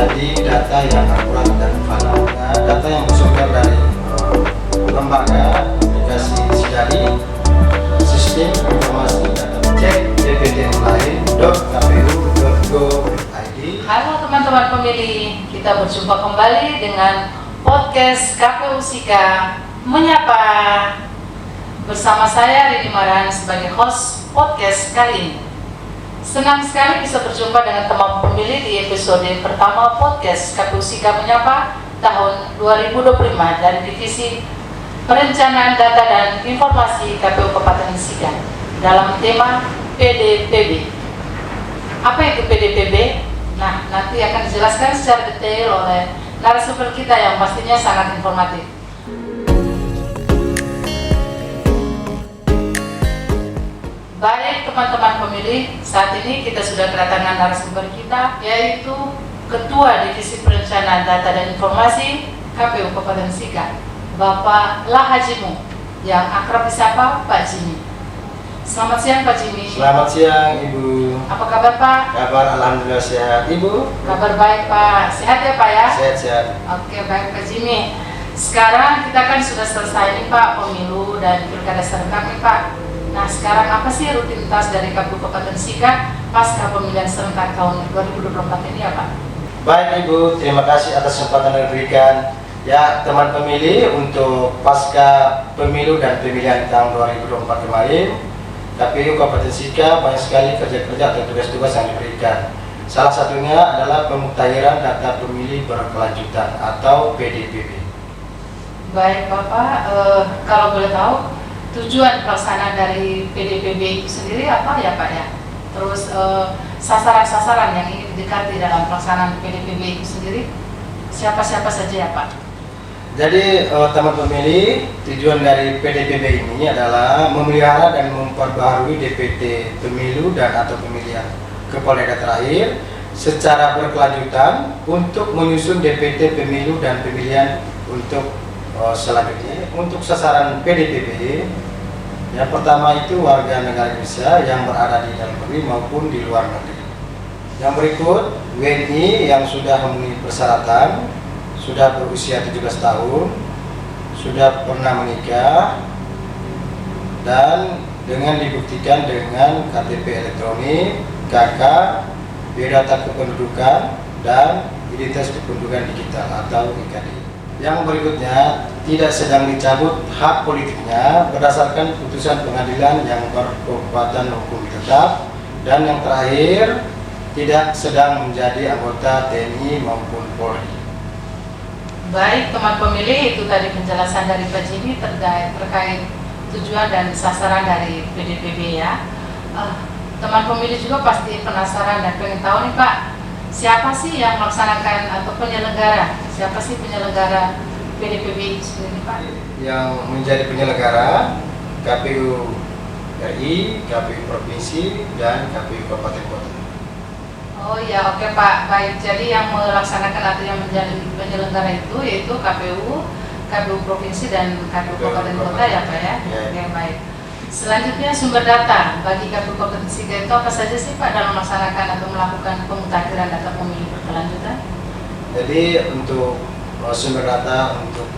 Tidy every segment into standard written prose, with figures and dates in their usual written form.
menjadi data yang akurat dan valid. Nah, data yang bersumber dari lembaga aplikasi Sidari, sistem informasi data cek dptonline.kpu.go.id. Halo teman-teman pemilih, kita berjumpa kembali dengan podcast KPU Sika Menyapa. Bersama saya Rini Maran sebagai host podcast kali ini. Senang sekali bisa berjumpa dengan teman pemilih di episode pertama podcast KPU Sika Menyapa tahun 2025 dari Divisi Perencanaan Data dan Informasi KPU Kabupaten Sika dalam tema PDPB. Apa itu PDPB? Nah, nanti akan dijelaskan secara detail oleh narasumber kita yang pastinya sangat informatif. Baik teman-teman pemilih, saat ini kita sudah kedatangan narasumber kita, yaitu Ketua Divisi Perencanaan Data dan Informasi KPU Kabupaten Sika, Bapak Lahajimu, yang akrab disapa Pak Jimmy. Selamat siang Pak Jimmy. Selamat siang Ibu. Apa kabar Pak? Kabar alhamdulillah sehat. Ibu? Kabar baik Pak. Sehat ya Pak ya? Sehat-sehat. Oke, baik Pak Jimmy. Sekarang kita kan sudah selesai nih Pak pemilu dan pilkada serentak nih Pak. Nah, sekarang apa sih rutinitas dari KPU Kabupaten Sika pasca pemilihan serentak tahun 2024 ini ya Pak? Baik Ibu, terima kasih atas kesempatan yang diberikan. Ya, teman pemilih, untuk pasca pemilu dan pemilihan tahun 2024 kemarin, KPU Kabupaten Sika banyak sekali kerja-kerja atau tugas-tugas yang diberikan. Salah satunya adalah pemutahiran data pemilih berkelanjutan atau PDPB. Baik Bapak, kalau boleh tahu tujuan pelaksanaan dari PDPB itu sendiri apa ya Pak ya? Terus sasaran-sasaran yang ingin didekati dalam pelaksanaan PDPB itu sendiri siapa-siapa saja ya Pak? Jadi teman pemilih, tujuan dari PDPB ini adalah memelihara dan memperbaharui DPT pemilu dan atau pemilihan kepala daerah terakhir secara berkelanjutan untuk menyusun DPT pemilu dan pemilihan untuk selanjutnya. Untuk sasaran PDPB, yang pertama itu warga negara Indonesia yang berada di dalam negeri maupun di luar negeri. Yang berikut, WNI yang sudah memenuhi persyaratan, sudah berusia 17 tahun, sudah pernah menikah, dan dengan dibuktikan dengan KTP elektronik, KK, biodata kependudukan, dan identitas kependudukan digital atau IKD. Yang berikutnya, tidak sedang dicabut hak politiknya berdasarkan putusan pengadilan yang berkekuatan hukum tetap, dan yang terakhir, tidak sedang menjadi anggota TNI maupun Polri. Baik teman pemilih, itu tadi penjelasan dari Pak Jimmy terkait tujuan dan sasaran dari PDPB ya. Teman pemilih juga pasti penasaran dan pengen tahu nih Pak, siapa sih yang melaksanakan atau penyelenggara? Siapa sih penyelenggara PDPB itu sendiri Pak? Yang menjadi penyelenggara KPU RI, KPU Provinsi, dan KPU Kabupaten Kota. Oh ya, oke Pak. Baik, jadi yang melaksanakan atau yang menjadi penyelenggara itu yaitu KPU, KPU Provinsi, dan KPU Kabupaten Kota ya Pak ya? Ya. Oke, baik. Selanjutnya sumber data bagi KPU Kabupaten Sika itu apa saja sih Pak dalam melaksanakan atau melakukan pemutakhiran data pemilih berkelanjutan? Jadi untuk sumber data untuk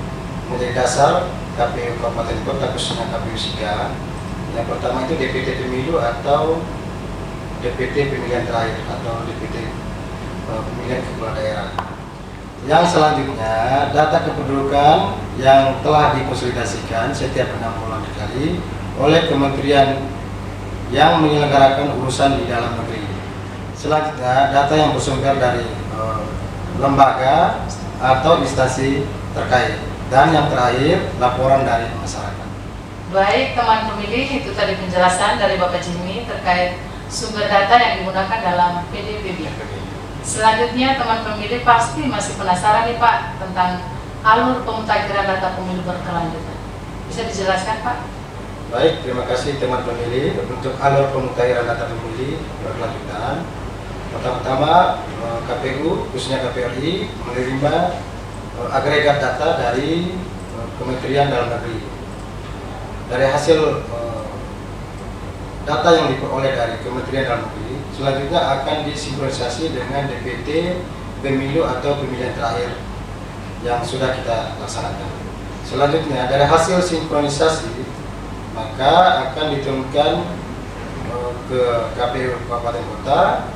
menjadi dasar KPU Kabupaten Kota khususnya KPU Sika, yang pertama itu DPT pemilu atau DPT pemilihan terakhir atau DPT pemilihan kepala daerah. Yang selanjutnya data kependudukan yang telah dikonsolidasikan setiap 6 bulan sekali oleh kementerian yang menyelenggarakan urusan di dalam negeri. Selanjutnya data yang bersumber dari lembaga atau instansi terkait, dan yang terakhir laporan dari masyarakat. Baik teman pemilih, itu tadi penjelasan dari Bapak Jimmy terkait sumber data yang digunakan dalam PDPB. Selanjutnya teman pemilih pasti masih penasaran nih Pak tentang alur pemutakhiran data pemilu berkelanjutan. Bisa dijelaskan Pak? Baik, terima kasih teman pemilih. Untuk alur pemutakhiran data pemilih berkelanjutan, pertama-tama KPU khususnya KPU RI menerima agregat data dari Kementerian Dalam Negeri. Dari hasil data yang diperoleh dari Kementerian Dalam Negeri, selanjutnya akan disinkronisasi dengan DPT pemilu atau pemilihan terakhir yang sudah kita laksanakan. Selanjutnya dari hasil sinkronisasi maka akan diturunkan ke KPU Kabupaten Kota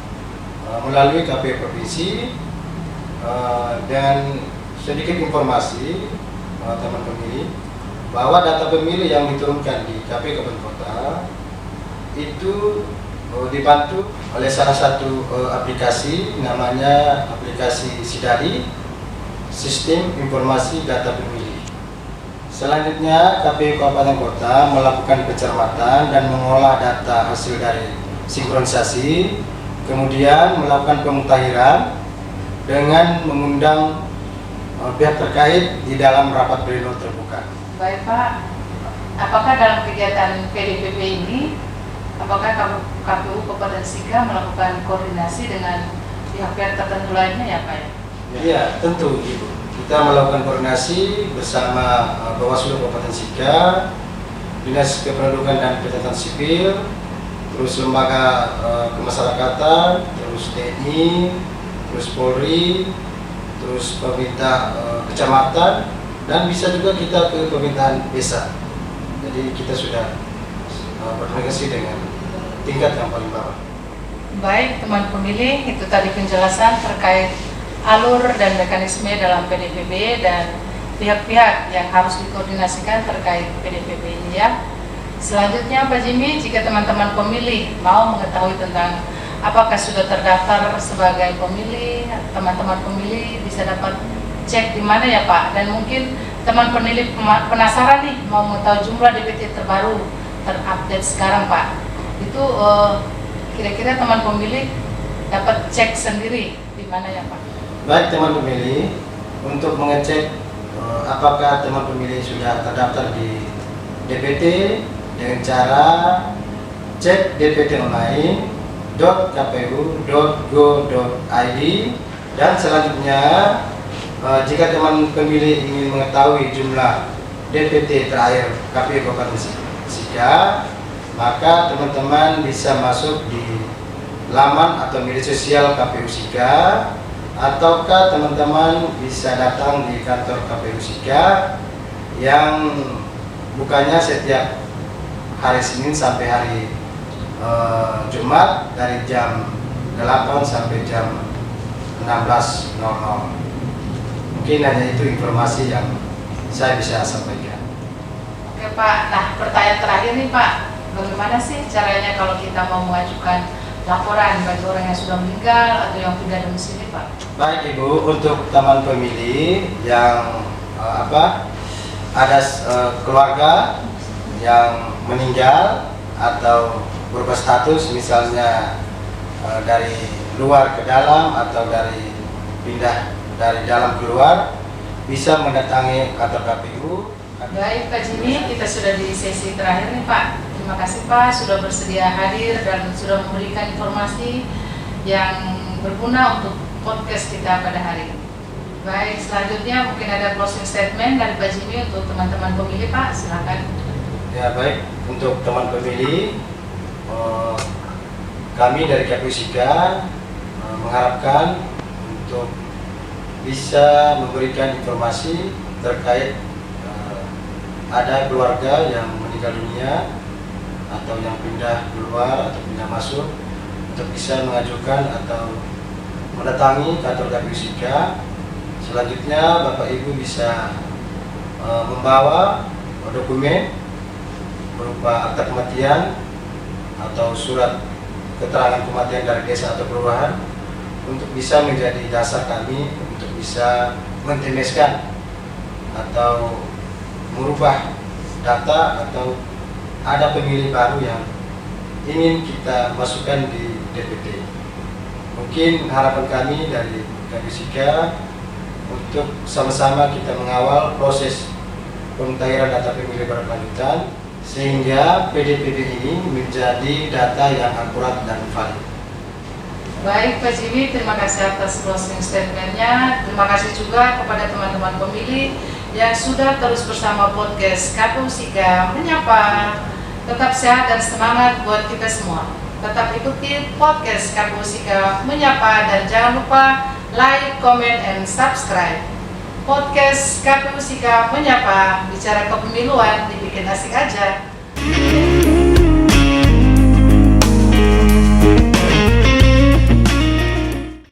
melalui KPU Provinsi, dan sedikit informasi teman pemilih bahwa data pemilih yang diturunkan di KPU Kabupaten Kota itu dibantu oleh salah satu aplikasi, namanya aplikasi SIDARI, Sistem Informasi Data Pemilih. Selanjutnya KPU Kabupaten Kota melakukan pencermatan dan mengolah data hasil dari sinkronisasi, kemudian melakukan pemutahiran dengan mengundang pihak terkait di dalam rapat pleno terbuka. Baik Pak, apakah dalam kegiatan PDPP ini, apakah KPU Kabupaten Sika melakukan koordinasi dengan pihak-pihak tertentu lainnya ya Pak? Iya, tentu Ibu. Kita melakukan koordinasi bersama Bawaslu Kabupaten Sika, Dinas Kependudukan dan Catatan Sipil, terus lembaga kemasyarakatan, terus TNI, terus Polri, terus pemerintah kecamatan, dan bisa juga kita ke pemerintahan desa. Jadi kita sudah berkomunikasi dengan tingkat yang paling bawah. Baik teman pemilih, itu tadi penjelasan terkait alur dan mekanisme dalam PDPP dan pihak-pihak yang harus dikoordinasikan terkait PDPP ini ya. Selanjutnya Pak Jimmy, jika teman-teman pemilih mau mengetahui tentang apakah sudah terdaftar sebagai pemilih, teman-teman pemilih bisa dapat cek di mana ya Pak? Dan mungkin teman pemilih penasaran nih mau mengetahui jumlah DPT terbaru terupdate sekarang Pak. Itu kira-kira teman pemilih dapat cek sendiri di mana ya Pak? Baik teman pemilih, untuk mengecek apakah teman pemilih sudah terdaftar di DPT dengan cara cek DPT online.kpu.go.id, dan selanjutnya jika teman pemilih ingin mengetahui jumlah DPT terakhir KPU Kabupaten Sika, maka teman-teman bisa masuk di laman atau media sosial KPU Sika, ataukah teman-teman bisa datang di kantor KPU Sika yang bukanya setiap hari Senin sampai hari Jumat dari jam 8 sampai jam 16.00. Mungkin hanya itu informasi yang saya bisa sampaikan. Oke Pak, nah pertanyaan terakhir nih Pak, bagaimana sih caranya kalau kita mau mengajukan laporan bagi orang yang sudah meninggal atau yang pindah domisili Pak? Baik Ibu, untuk teman pemilih yang ada keluarga yang meninggal atau berubah status, misalnya dari luar ke dalam atau dari pindah dari dalam keluar, bisa mendatangi kantor KPU. Baik Pak Jimmy, kita sudah di sesi terakhir nih Pak. Terima kasih Pak sudah bersedia hadir dan sudah memberikan informasi yang berguna untuk podcast kita pada hari ini. Baik, selanjutnya mungkin ada closing statement dari Pak Jimmy untuk teman-teman pemilih Pak, silakan. Ya baik, untuk teman pemilih, kami dari KPU Sika mengharapkan untuk bisa memberikan informasi terkait ada keluarga yang meninggal dunia atau yang pindah keluar atau pindah masuk, untuk bisa mengajukan atau mendatangi kantor KPU Sika. Selanjutnya Bapak Ibu bisa membawa dokumen berupa akta kematian atau surat keterangan kematian dari desa atau kelurahan, untuk bisa menjadi dasar kami untuk bisa mentemeskan atau merubah data atau ada pemilih baru yang ingin kita masukkan di DPT. Mungkin harapan kami dari KPU Sika untuk sama-sama kita mengawal proses pemutahiran data pemilih berkelanjutan sehingga PDPP ini menjadi data yang akurat dan valid. Baik Pak Jimmy, terima kasih atas closing statementnya. Terima kasih juga kepada teman-teman pemilih yang sudah terus bersama podcast KPU Sika Menyapa. Tetap sehat dan semangat buat kita semua. Tetap ikuti podcast KPU Sika Menyapa dan jangan lupa like, comment, and subscribe. Podcast KPU Sika Menyapa, bicara kepemiluan dibikin asik-asik.